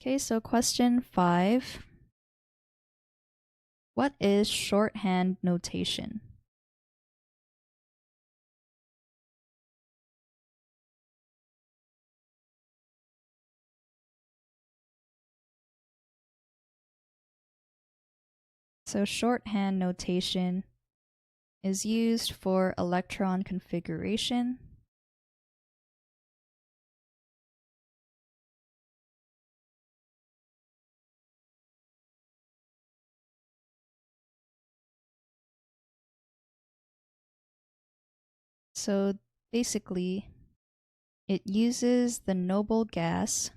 Okay, so question 5. What is shorthand notation? So shorthand notation is used for electron configuration. So basically, it uses the noble gas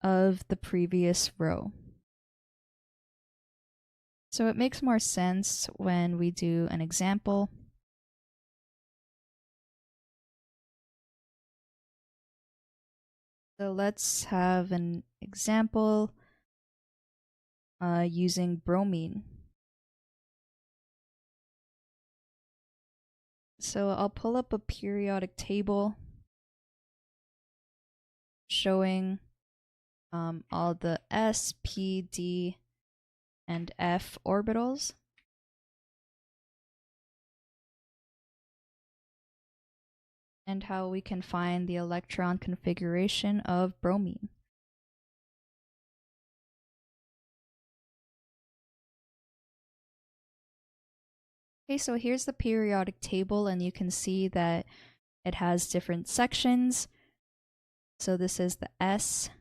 of the previous row. So it makes more sense when we do an example. So let's have an example using bromine. So I'll pull up a periodic table showing all the s, p, d, and f orbitals. And how we can find the electron configuration of bromine. Okay, so here's the periodic table, and you can see that it has different sections. So this is the S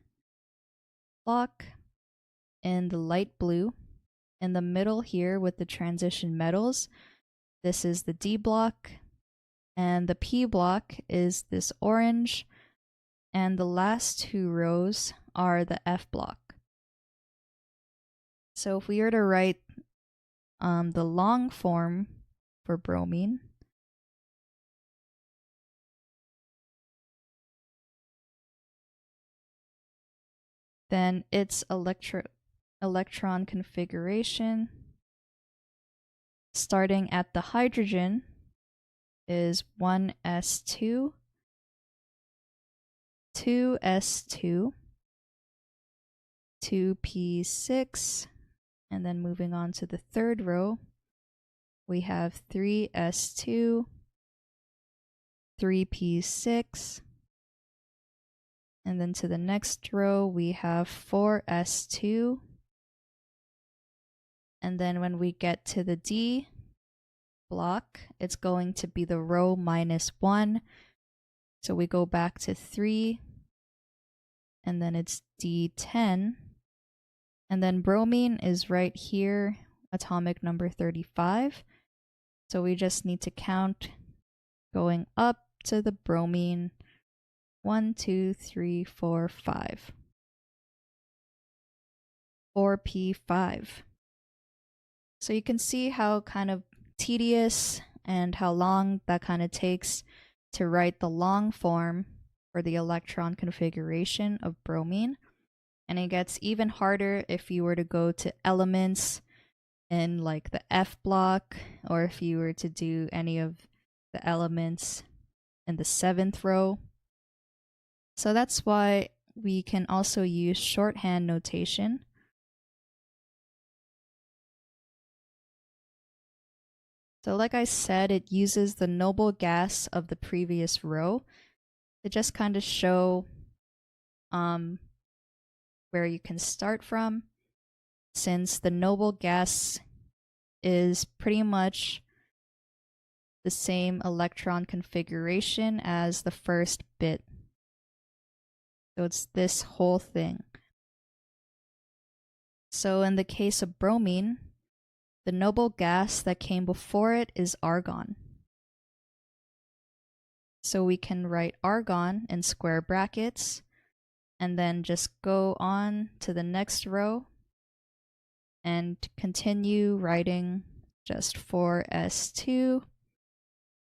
block in the light blue. In the middle here with the transition metals, this is the D block, and the P block is this orange, and the last two rows are the F block. So if we were to write the long form for bromine, then its electron configuration starting at the hydrogen is 1s2, 2s2, 2p6, and then moving on to the third row, we have 3s2, 3p6, and then to the next row we have 4s2, and then when we get to the D block, it's going to be the row -1. So we go back to 3, and then it's D10. And then bromine is right here, atomic number 35. So we just need to count going up to the bromine. 1, 2, 3, 4, 5. 4p5. So you can see how kind of tedious and how long that kind of takes to write the long form for the electron configuration of bromine. And it gets even harder if you were to go to elements in like the F block, or if you were to do any of the elements in the 7th row. So that's why we can also use shorthand notation. So like I said, it uses the noble gas of the previous row to just kind of show where you can start from, since the noble gas is pretty much the same electron configuration as the first bit. So it's this whole thing. So in the case of bromine, the noble gas that came before it is argon. So we can write argon in square brackets and then just go on to the next row and continue writing just 4s2,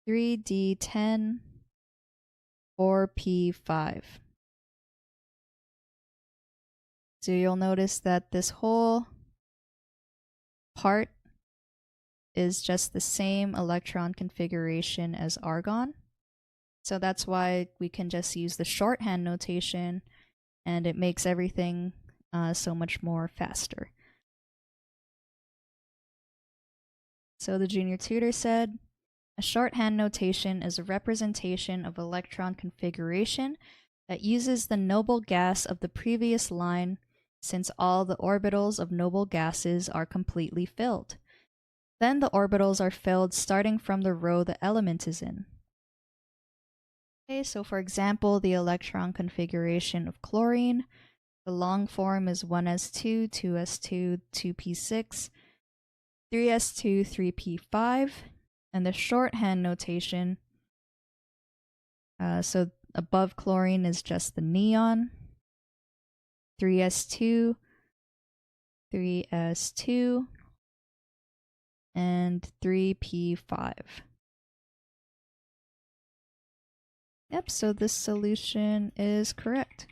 3d10, 4p5. So you'll notice that this whole part is just the same electron configuration as argon. So that's why we can just use the shorthand notation, and it makes everything so much more faster. So the junior tutor said, a shorthand notation is a representation of electron configuration that uses the noble gas of the previous line, since all the orbitals of noble gases are completely filled. Then the orbitals are filled starting from the row the element is in. Okay, so for example, the electron configuration of chlorine, the long form is 1s2, 2s2, 2p6, 3s2, 3p5, and the shorthand notation, so above chlorine is just the neon, 3s2, 3s2, and 3p5. Yep, so this solution is correct.